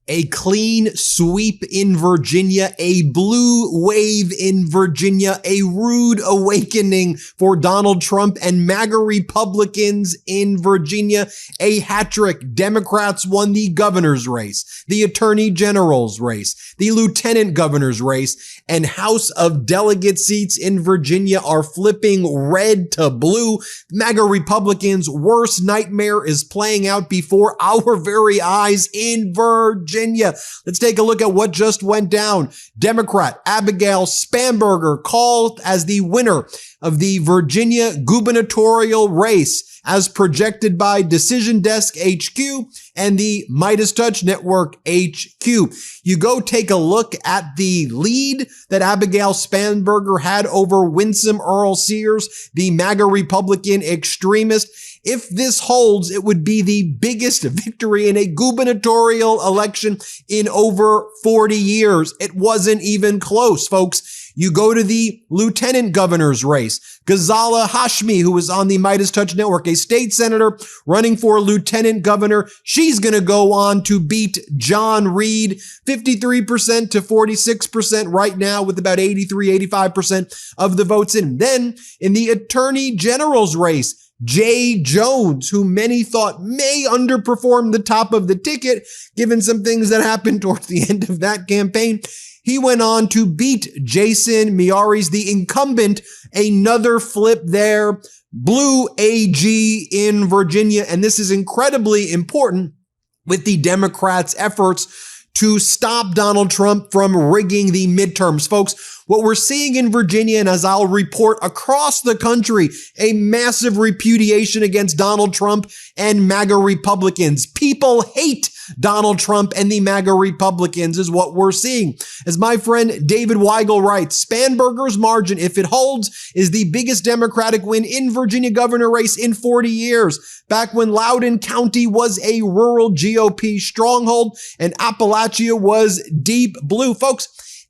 A clean sweep in Virginia, a blue wave in Virginia, a rude awakening for Donald Trump and MAGA Republicans in Virginia, a hat trick. Democrats won the governor's race, the attorney general's race, the lieutenant governor's race, and House of Delegate seats in Virginia are flipping red to blue. MAGA Republicans' worst nightmare is playing out before our very eyes in Virginia. Let's take a look at what just went down. Democrat Abigail Spanberger called as the winner of the Virginia gubernatorial race as projected by Decision Desk HQ and the MeidasTouch Network HQ. You go take a look at the lead that Abigail Spanberger had over Winsome Earl Sears, the MAGA Republican extremist. If this holds, it would be the biggest victory in a gubernatorial election in over 40 years. It wasn't even close, folks. You go to the lieutenant governor's race. Ghazala Hashmi, who was on the MeidasTouch Network, a state senator running for lieutenant governor. She's going to go on to beat John Reed, 53% to 46% right now, with about 85% of the votes in. Then in the attorney general's race, Jay Jones, who many thought may underperform the top of the ticket, given some things that happened towards the end of that campaign, he went on to beat Jason Miyares, the incumbent, another flip there, blue AG in Virginia. And this is incredibly important with the Democrats' efforts to stop Donald Trump from rigging the midterms. Folks, what we're seeing in Virginia, and as I'll report across the country, a massive repudiation against Donald Trump and MAGA Republicans. People hate Donald Trump and the MAGA Republicans is what we're seeing. As my friend David Weigel writes, Spanberger's margin, if it holds, is the biggest Democratic win in Virginia governor race in 40 years. Back when Loudoun County was a rural GOP stronghold and Appalachia was deep blue. Folks,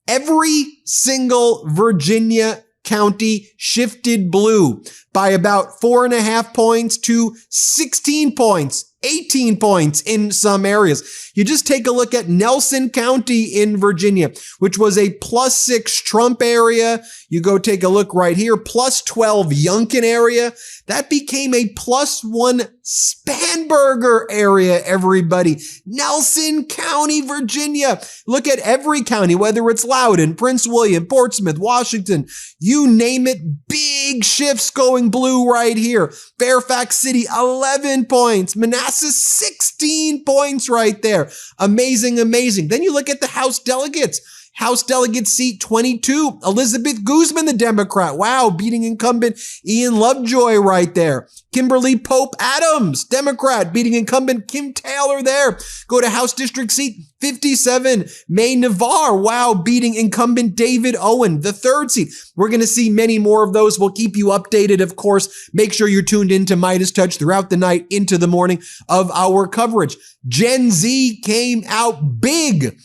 every single Virginia county shifted blue by about 4.5 points to 16 points. 18 points in some areas. You just take a look at Nelson County in Virginia, which was a +6 Trump area. You go take a look right here, +12 Youngkin area. That became a +1 Spanberger area, everybody. Nelson County, Virginia. Look at every county, whether it's Loudoun, Prince William, Portsmouth, Washington, you name it, big shifts going blue right here. Fairfax City, 11 points. Manassas, 16 points right there. Amazing, amazing. Then you look at the House delegates. House Delegate seat 22, Elizabeth Guzman, the Democrat. Wow, beating incumbent Ian Lovejoy right there. Kimberly Pope Adams, Democrat, beating incumbent Kim Taylor there. Go to House District seat 57, May Navarre. Wow, beating incumbent David Owen, the third seat. We're going to see many more of those. We'll keep you updated, of course. Make sure you're tuned into MeidasTouch throughout the night into the morning of our coverage. Gen Z came out big.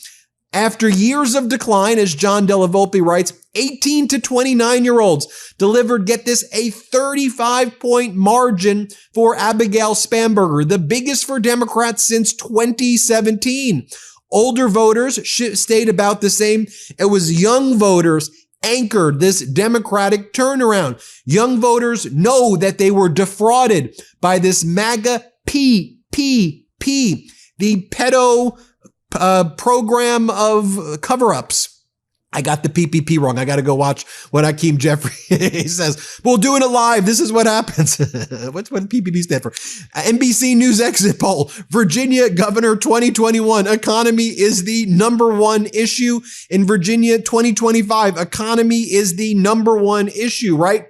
After years of decline, as John Della Volpe writes, 18 to 29-year-olds delivered, get this, a 35-point margin for Abigail Spanberger, the biggest for Democrats since 2017. Older voters stayed about the same. It was young voters anchored this Democratic turnaround. Young voters know that they were defrauded by this MAGA PPP, the pedo program of cover-ups. I got the PPP wrong. I got to go watch what Hakeem Jeffrey says. We're doing it live. This is what happens. What's what PPP stand for? NBC News exit poll. Virginia Governor 2021. Economy is the +1 issue. In Virginia 2025, economy is the #1 issue, right?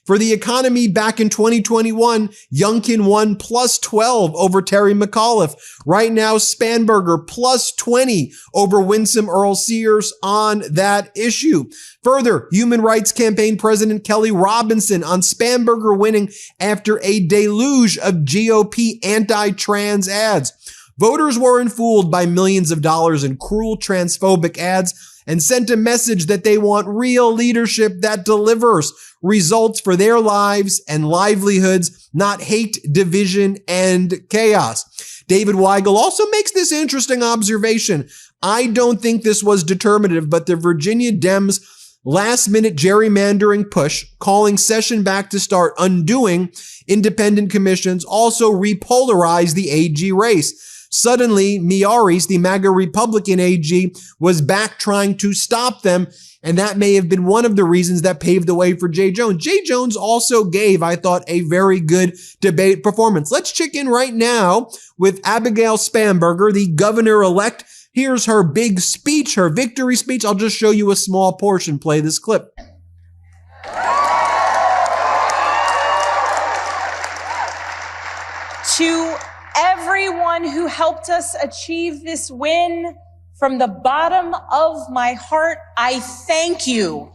For the economy back in 2021, Youngkin won +12 over Terry McAuliffe. Right now, Spanberger +20 over Winsome Earl Sears on that issue. Further, Human Rights Campaign President Kelly Robinson on Spanberger winning after a deluge of GOP anti-trans ads. Voters weren't fooled by millions of dollars in cruel transphobic ads and sent a message that they want real leadership that delivers results for their lives and livelihoods, not hate, division, and chaos. David Weigel also makes this interesting observation. I don't think this was determinative, but the Virginia Dems last-minute gerrymandering push, calling session back to start undoing independent commissions, also repolarized the AG race. Suddenly, Miyares, the MAGA Republican AG, was back trying to stop them, and that may have been one of the reasons that paved the way for Jay Jones. Jay Jones also gave, I thought, a very good debate performance. Let's check in right now with Abigail Spanberger, the governor-elect. Here's her big speech, her victory speech. I'll just show you a small portion. Play this clip. To everyone who helped us achieve this win, from the bottom of my heart, I thank you.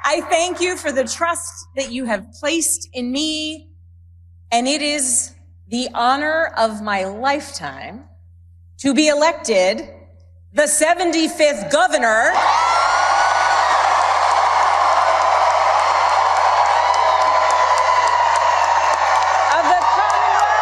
I thank you for the trust that you have placed in me, and it is the honor of my lifetime to be elected the 75th governor of the Commonwealth.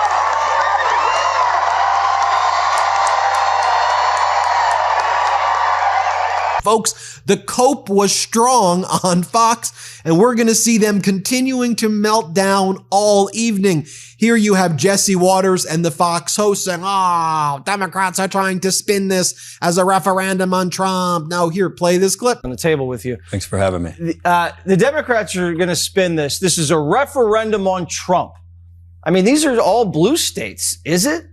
Folks, the cope was strong on Fox, and we're going to see them continuing to melt down all evening. Here you have Jesse Waters and the Fox host saying, oh, Democrats are trying to spin this as a referendum on Trump. Now here, play this clip. On the table with you. Thanks for having me. The Democrats are going to spin this. This is a referendum on Trump. I mean, these are all blue states, is it?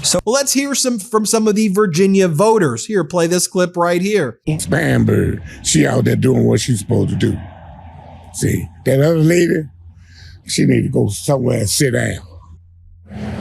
So let's hear from some of the Virginia voters. Here, play this clip right here. Spanberger, she out there doing what she's supposed to do. See, that other lady, she need to go somewhere and sit down.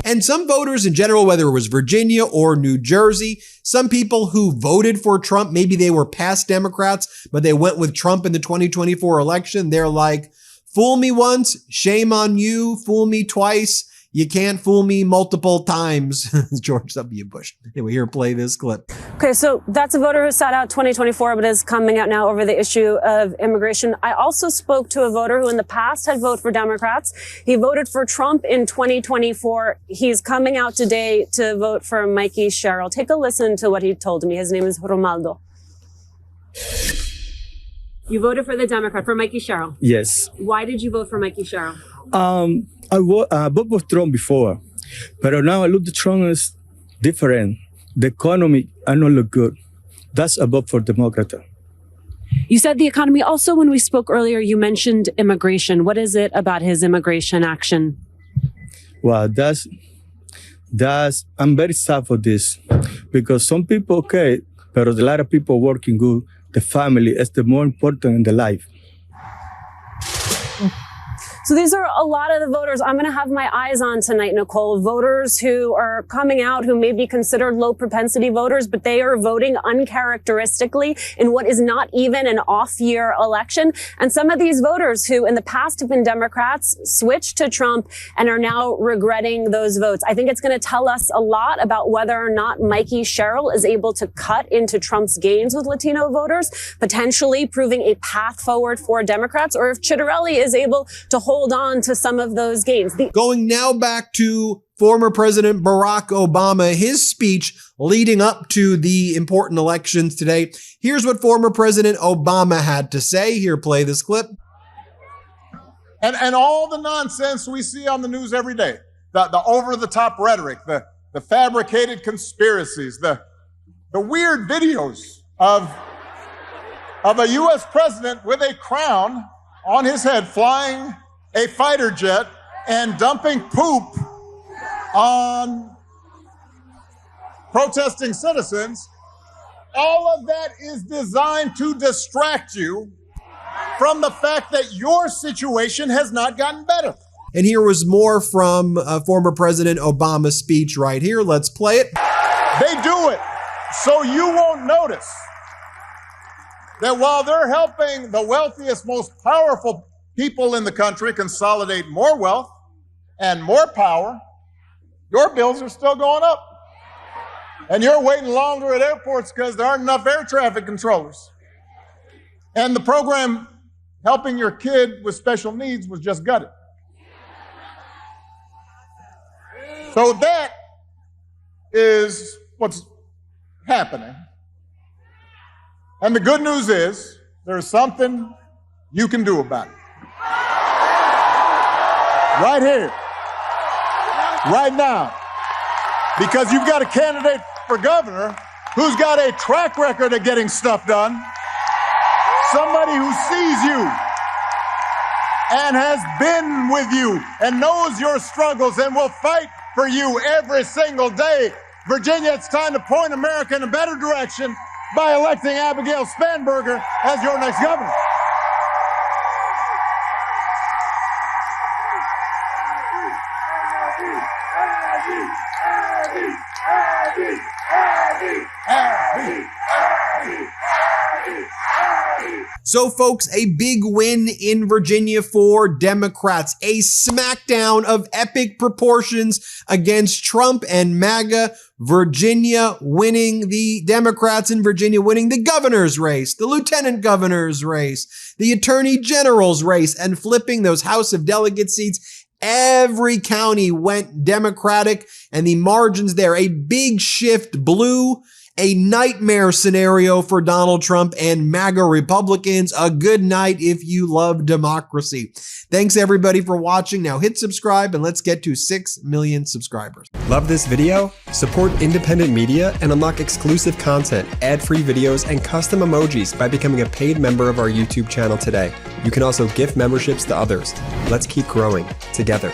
And some voters in general, whether it was Virginia or New Jersey, some people who voted for Trump, maybe they were past Democrats, but they went with Trump in the 2024 election. They're like, fool me once, shame on you, fool me twice. You can't fool me multiple times. George W. Bush. Anyway, here, play this clip. Okay, so that's a voter who sat out 2024, but is coming out now over the issue of immigration. I also spoke to a voter who in the past had voted for Democrats. He voted for Trump in 2024. He's coming out today to vote for Mikey Sherrill. Take a listen to what he told me. His name is Romaldo. You voted for the Democrat, for Mikey Sherrill? Yes. Why did you vote for Mikey Sherrill? I voted for Trump before, but now I look at Trump is different. The economy I not look good. That's a vote for Democrat. You said the economy. Also, when we spoke earlier, you mentioned immigration. What is it about his immigration action? Well, that's I'm very sad for this because some people okay, but a lot of people working good. The family is the more important in the life. So these are a lot of the voters I'm going to have my eyes on tonight, Nicole. Voters who are coming out who may be considered low propensity voters, but they are voting uncharacteristically in what is not even an off-year election. And some of these voters who in the past have been Democrats switched to Trump and are now regretting those votes. I think it's going to tell us a lot about whether or not Mikey Sherrill is able to cut into Trump's gains with Latino voters, potentially proving a path forward for Democrats, or if Chitterelli is able to hold on to some of those gains. Going now back to former President Barack Obama, his speech leading up to the important elections today. Here's what former President Obama had to say. Here, play this clip. And all the nonsense we see on the news every day, the over-the-top rhetoric, the fabricated conspiracies, the weird videos of a U.S. president with a crown on his head flying a fighter jet and dumping poop on protesting citizens. All of that is designed to distract you from the fact that your situation has not gotten better. And here was more from former President Obama's speech right here. Let's play it. They do it so you won't notice that while they're helping the wealthiest, most powerful people in the country consolidate more wealth and more power, your bills are still going up. And you're waiting longer at airports because there aren't enough air traffic controllers. And the program helping your kid with special needs was just gutted. So that is what's happening. And the good news is there's something you can do about it. Right here, right now. Because you've got a candidate for governor who's got a track record of getting stuff done. Somebody who sees you and has been with you and knows your struggles and will fight for you every single day. Virginia, it's time to point America in a better direction by electing Abigail Spanberger as your next governor. So folks, a big win in Virginia for Democrats, a smackdown of epic proportions against Trump and MAGA. Virginia winning, the Democrats in Virginia winning the governor's race, the lieutenant governor's race, the attorney general's race, and flipping those House of Delegates seats. Every county went Democratic, and the margins there, a big shift blue. A nightmare scenario for Donald Trump and MAGA Republicans. A good night if you love democracy. Thanks everybody for watching. Now hit subscribe and let's get to 6 million subscribers. Love this video? Support independent media and unlock exclusive content, ad-free videos, and custom emojis by becoming a paid member of our YouTube channel today. You can also gift memberships to others. Let's keep growing together.